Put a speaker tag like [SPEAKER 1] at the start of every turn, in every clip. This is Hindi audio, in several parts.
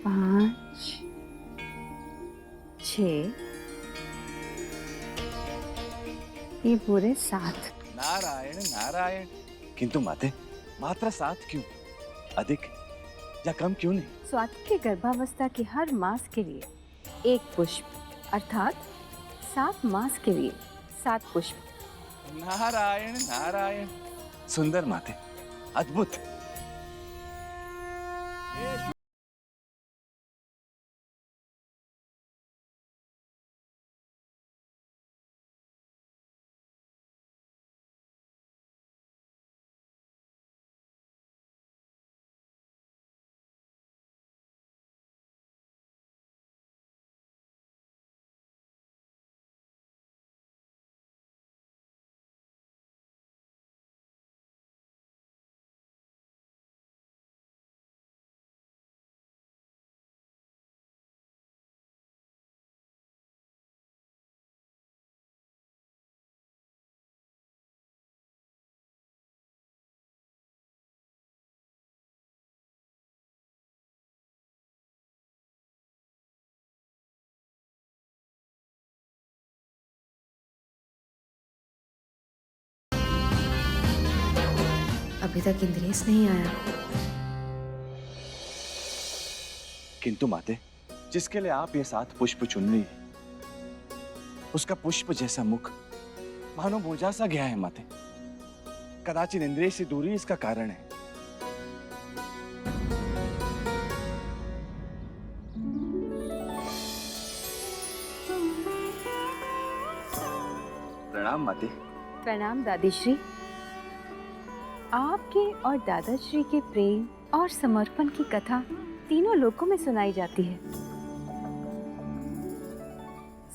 [SPEAKER 1] 5 6 ये पूरे 7।
[SPEAKER 2] नारायण नारायण। किंतु माते, मात्र 7 क्यों? अधिक या कम क्यों नहीं?
[SPEAKER 1] स्वाति के गर्भावस्था के हर मास के लिए एक पुष्प, अर्थात 7 मास के लिए 7 पुष्प।
[SPEAKER 2] नारायण नारायण। सुंदर माते, अद्भुत।
[SPEAKER 3] अभी तक इंद्रेश नहीं आया।
[SPEAKER 2] किंतु माते, जिसके लिए आप ये 7 पुष्प चुन रही है, उसका पुष्प जैसा मुख मानो मुरझा सा गया है माते। कदाचित इंद्रिय से दूरी इसका कारण है। प्रणाम माते।
[SPEAKER 1] प्रणाम दादीश्री। आपके और दादाश्री के प्रेम और समर्पण की कथा तीनों लोकों में सुनाई जाती है।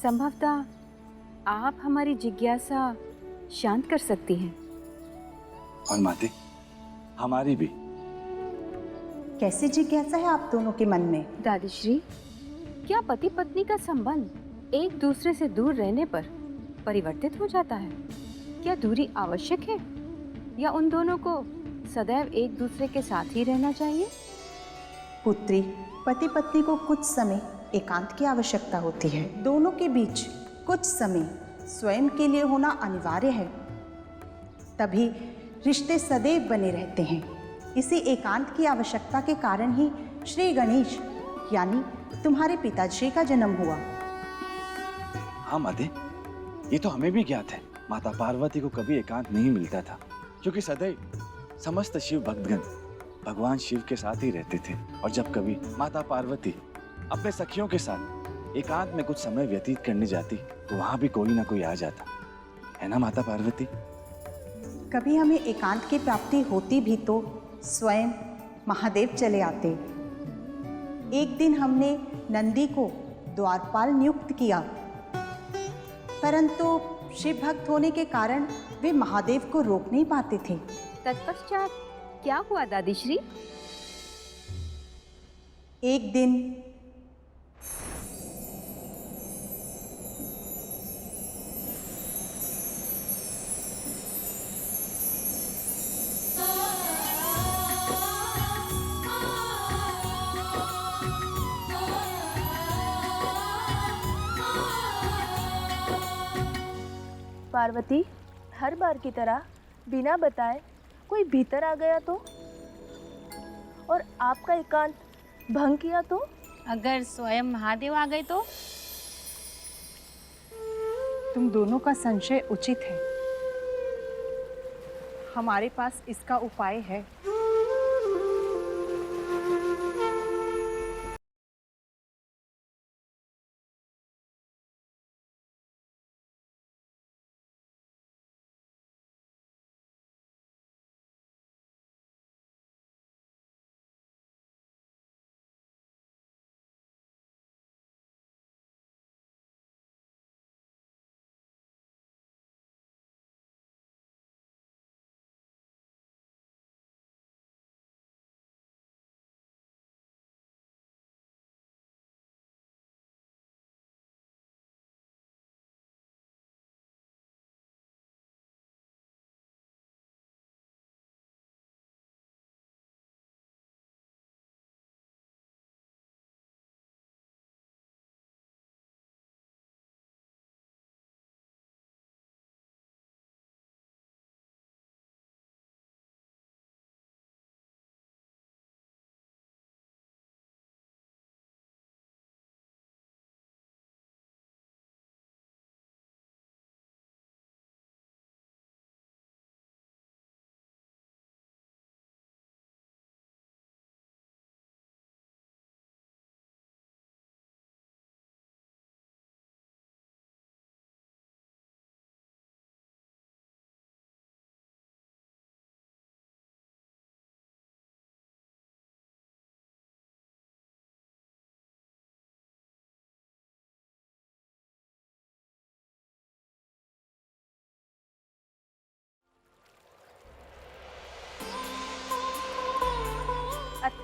[SPEAKER 1] संभवतः आप हमारी जिज्ञासा शांत कर सकती हैं।
[SPEAKER 2] और माते, हमारी भी।
[SPEAKER 4] कैसी जिज्ञासा है आप दोनों के मन में?
[SPEAKER 1] दादीश्री, क्या पति पत्नी का संबंध एक दूसरे से दूर रहने पर परिवर्तित हो जाता है? क्या दूरी आवश्यक है या उन दोनों को सदैव एक दूसरे के साथ ही रहना चाहिए?
[SPEAKER 4] पुत्री, पति पत्नी को कुछ समय एकांत की आवश्यकता होती है। दोनों के बीच कुछ समय स्वयं के लिए होना अनिवार्य है, तभी रिश्ते सदैव बने रहते हैं। इसी एकांत की आवश्यकता के कारण ही श्री गणेश यानी तुम्हारे पिताजी का जन्म हुआ।
[SPEAKER 2] हाँ माते, ये तो हमें भी ज्ञात है। माता पार्वती को कभी एकांत नहीं मिलता था, क्योंकि सदैव समस्त शिव भक्तगण भगवान शिव के साथ ही रहते थे। और जब कभी माता पार्वती अपने सखियों के साथ एकांत में कुछ समय व्यतीत करने जाती, तो वहां भी कोई ना कोई आ जाता, है ना माता पार्वती?
[SPEAKER 4] कभी हमें एकांत की प्राप्ति होती भी तो स्वयं महादेव चले आते। एक दिन हमने नंदी को द्वारपाल नियुक्त किया, परंतु शिव भक्त होने के कारण वे महादेव को रोक नहीं पाते थे।
[SPEAKER 1] तत्पश्चात क्या हुआ दादीश्री?
[SPEAKER 4] एक दिन
[SPEAKER 5] पार्वती, हर बार की तरह बिना बताए कोई भीतर आ गया तो, और आपका एकांत भंग किया तो?
[SPEAKER 6] अगर स्वयं महादेव आ गए तो?
[SPEAKER 4] तुम दोनों का संशय उचित है। हमारे पास इसका उपाय है।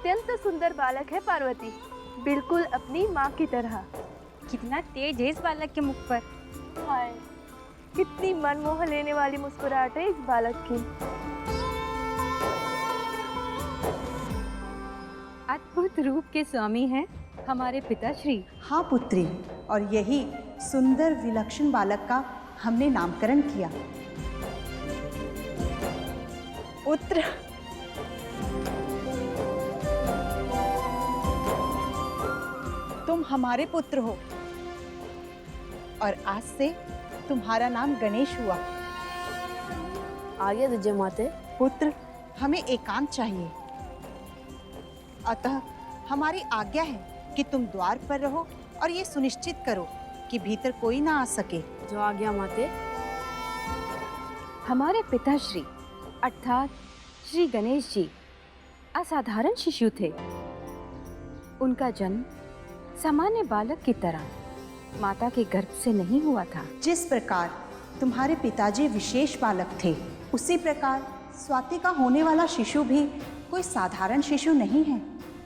[SPEAKER 5] अत्यंत सुंदर बालक है पार्वती, बिल्कुल अपनी माँ की तरह।
[SPEAKER 6] कितना तेज है इस बालक के मुख पर।
[SPEAKER 5] हाय, कितनी मनमोह लेने वाली मुस्कुराहट है इस बालक की।
[SPEAKER 1] अद्भुत रूप के स्वामी हैं हमारे पिताश्री।
[SPEAKER 4] हाँ पुत्री, और यही सुंदर विलक्षण बालक का हमने नामकरण किया। पुत्र, तुम हमारे पुत्र हो और आज से तुम्हारा नाम गणेश हुआ।
[SPEAKER 7] आगे दीजिए माते।
[SPEAKER 4] पुत्र, हमें एकांत चाहिए, अतः हमारी आज्ञा है कि तुम द्वार पर रहो और ये सुनिश्चित करो कि भीतर कोई ना आ सके।
[SPEAKER 7] जो आ गया माते।
[SPEAKER 1] हमारे पिताश्री अर्थात श्री गणेश जी असाधारण शिशु थे। उनका जन्म सामान्य बालक की तरह माता के गर्भ से नहीं हुआ था।
[SPEAKER 4] जिस प्रकार तुम्हारे पिताजी विशेष बालक थे, उसी प्रकार स्वाति का होने वाला शिशु भी कोई साधारण शिशु नहीं है।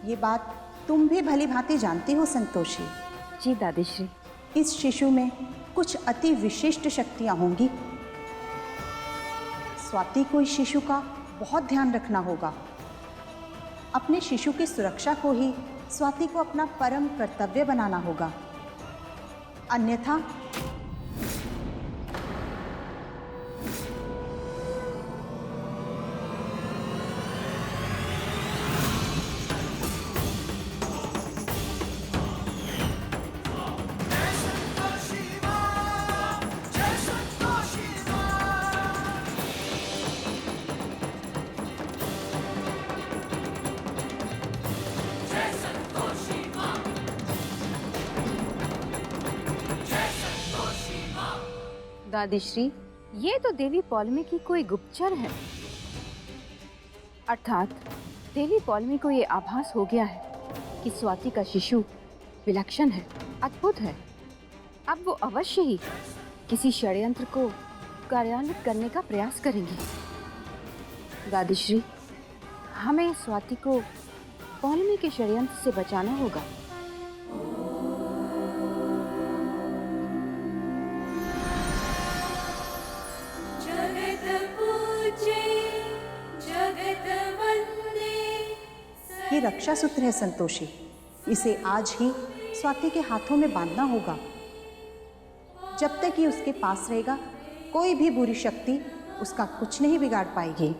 [SPEAKER 4] ये बात तुम भी भली भांति जानती हो संतोषी।
[SPEAKER 1] जी दादीश्री।
[SPEAKER 4] इस शिशु में कुछ अति विशिष्ट शक्तियां होंगी। स्वाति को इस शिशु का बहुत ध्यान रखना होगा। अपने शिशु की सुरक्षा को ही स्वाति को अपना परम कर्तव्य बनाना होगा, अन्यथा
[SPEAKER 1] दादीश्री, ये तो देवी पौलमी की कोई गुप्तचर है। अर्थात देवी पौलमी को ये आभास हो गया है कि स्वाति का शिशु विलक्षण है, अद्भुत है। अब वो अवश्य ही किसी षड्यंत्र को कार्यान्वित करने का प्रयास करेंगी। दादीश्री, हमें स्वाति को पौलमी के षड्यंत्र से बचाना होगा।
[SPEAKER 4] ये रक्षा सूत्र है संतोषी, इसे आज ही स्वाति के हाथों में बांधना होगा। जब तक ये उसके पास रहेगा, कोई भी बुरी शक्ति उसका कुछ नहीं बिगाड़ पाएगी।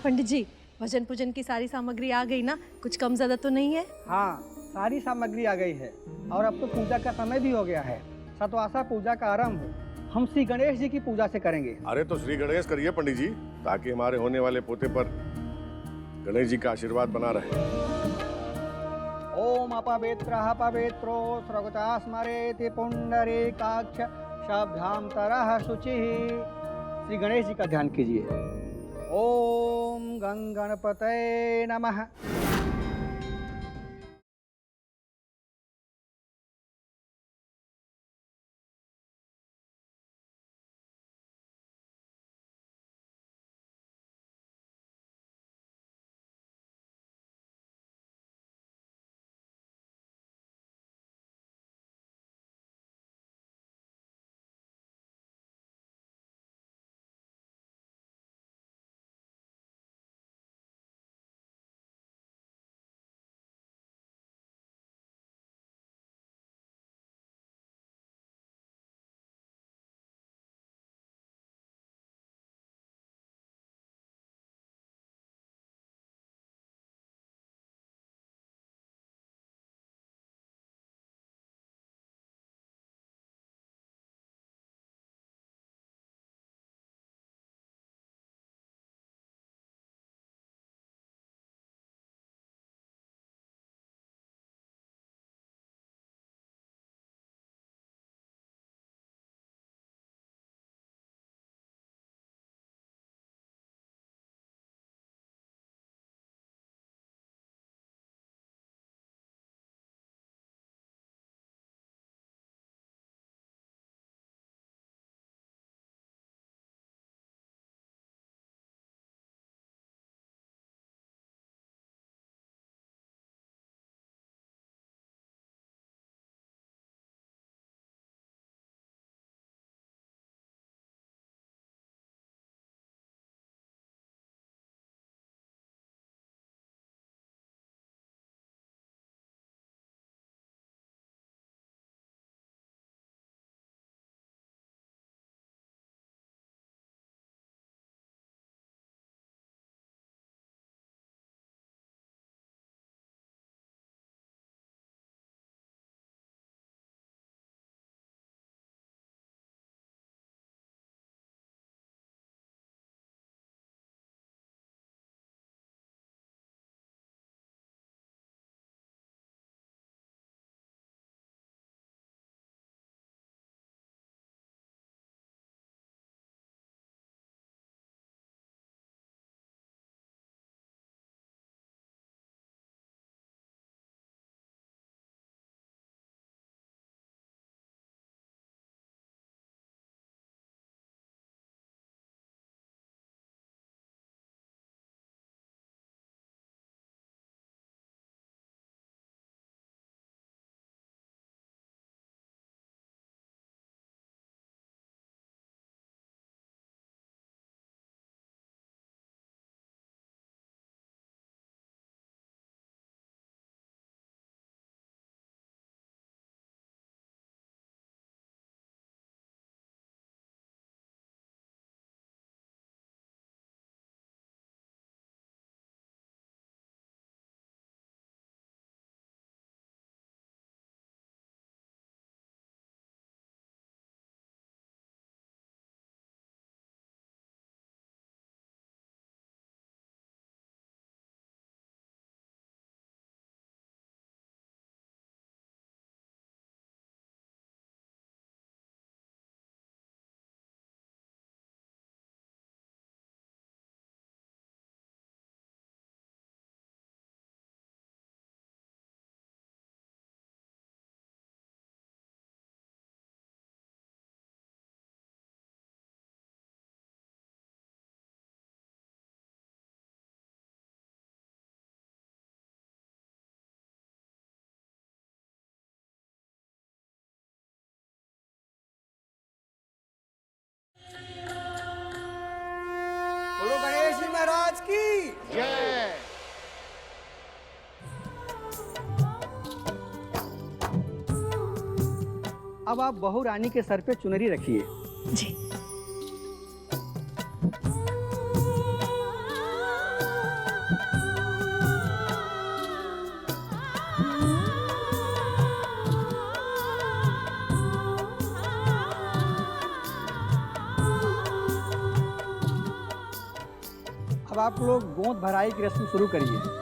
[SPEAKER 8] पंडित जी, भजन पूजन की सारी सामग्री आ गई ना? कुछ कम ज्यादा तो नहीं है?
[SPEAKER 9] हाँ, सारी सामग्री आ गई है और अब तो पूजा का समय भी हो गया है। सतवासा पूजा का आरंभ हम श्री गणेश जी की पूजा से करेंगे।
[SPEAKER 10] अरे तो श्री गणेश करिए पंडित जी, ताकि हमारे होने वाले पोते पर गणेश जी का आशीर्वाद बना रहे।
[SPEAKER 9] ओम अपवित्रः पवित्रो स्रगता स्मरेति पुंडरीकाक्ष शब्दाम तरह शुचिः। श्री गणेश जी का ध्यान कीजिए। ओम गंगणपतये नमः। अब आप बहू रानी के सर पे चुनरी रखिए।
[SPEAKER 8] जी।
[SPEAKER 9] अब आप लोग गोंद भराई की रस्म शुरू करिए।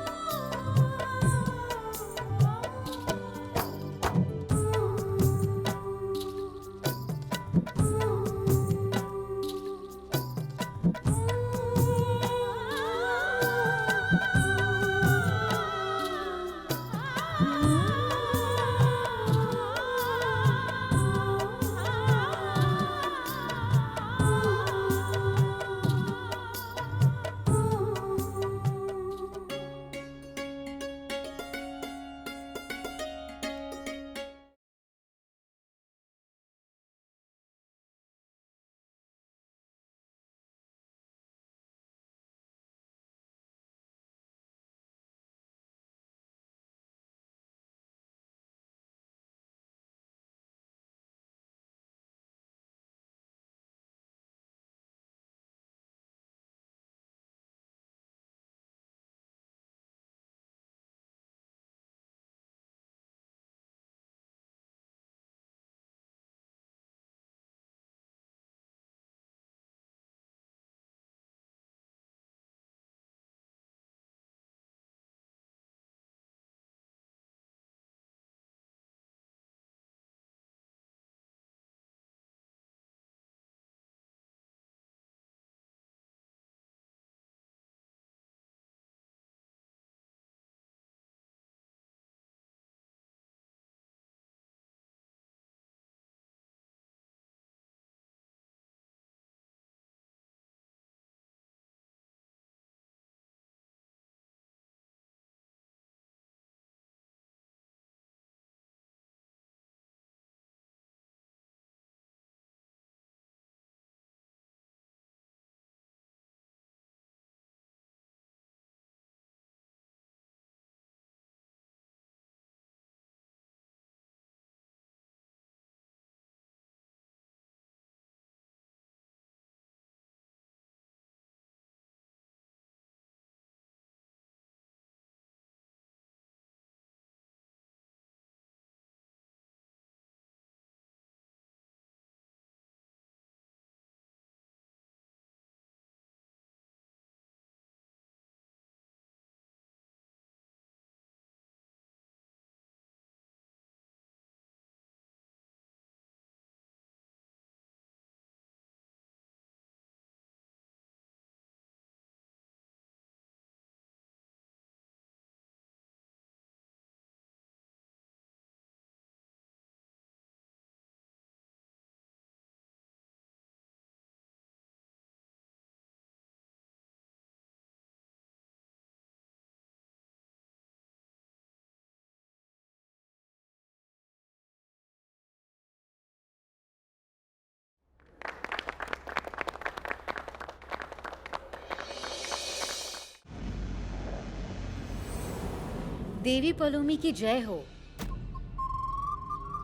[SPEAKER 7] देवी पलोमी की जय हो।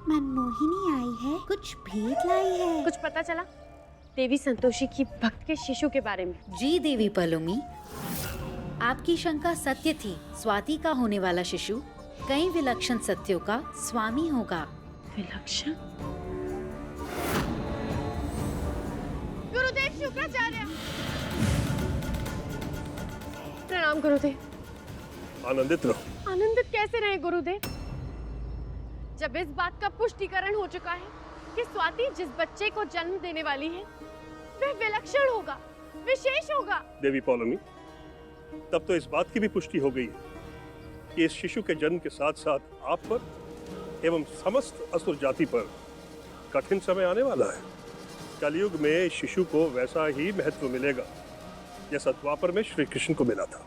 [SPEAKER 11] मनमोहिनी आई है, कुछ भेंट लाई है।
[SPEAKER 6] कुछ पता चला देवी संतोषी की भक्त के शिशु के बारे में?
[SPEAKER 7] जी देवी पलोमी, आपकी शंका सत्य थी। स्वाति का होने वाला शिशु कई विलक्षण सत्यों का स्वामी होगा।
[SPEAKER 6] विलक्षण?
[SPEAKER 5] गुरुदेव शुक्राचार्य।
[SPEAKER 6] प्रणाम गुरुदेव।
[SPEAKER 10] आनंदित रहो।
[SPEAKER 6] आनंदित कैसे रहे गुरुदेव, जब इस बात का पुष्टिकरण हो चुका है कि स्वाति जिस बच्चे को जन्म देने वाली है वह विलक्षण होगा, विशेष होगा।
[SPEAKER 10] देवी पौलोमी, तब तो इस बात की भी पुष्टि हो गई है कि इस शिशु के जन्म के साथ साथ आप पर एवं समस्त असुर जाति पर कठिन समय आने वाला है। कलयुग में इस शिशु को वैसा ही महत्व मिलेगा जैसा द्वापर में श्री कृष्ण को मिला था।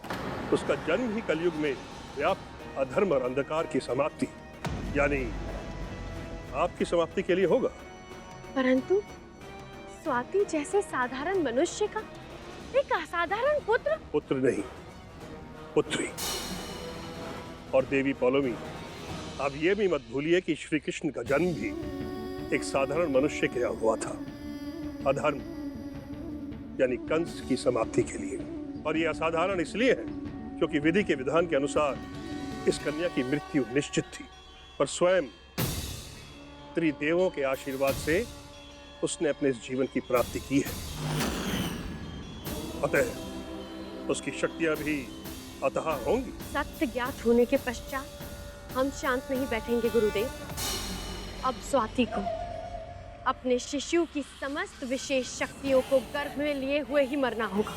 [SPEAKER 10] उसका जन्म ही कलयुग में व्याप्त अधर्म और अंधकार की समाप्ति यानी आपकी समाप्ति के लिए होगा।
[SPEAKER 6] परंतु स्वाति जैसे साधारण मनुष्य का एक असाधारण पुत्र?
[SPEAKER 10] पुत्र नहीं, पुत्री। और देवी पौलोमी, अब ये भी मत भूलिए कि श्री कृष्ण का जन्म भी एक साधारण मनुष्य के यहाँ हुआ था, अधर्म यानी कंस की समाप्ति के लिए। और ये असाधारण इसलिए है क्योंकि विधि के विधान के अनुसार इस कन्या की मृत्यु निश्चित थी, पर स्वयं त्रिदेवों के आशीर्वाद से उसने अपने इस जीवन की प्राप्ति की है। अतः उसकी शक्तियां भी अतः होंगी।
[SPEAKER 6] सत्य ज्ञात होने के पश्चात हम शांत नहीं बैठेंगे गुरुदेव। अब स्वाति को अपने शिशु की समस्त विशेष शक्तियों को गर्भ में लिए हुए ही मरना होगा।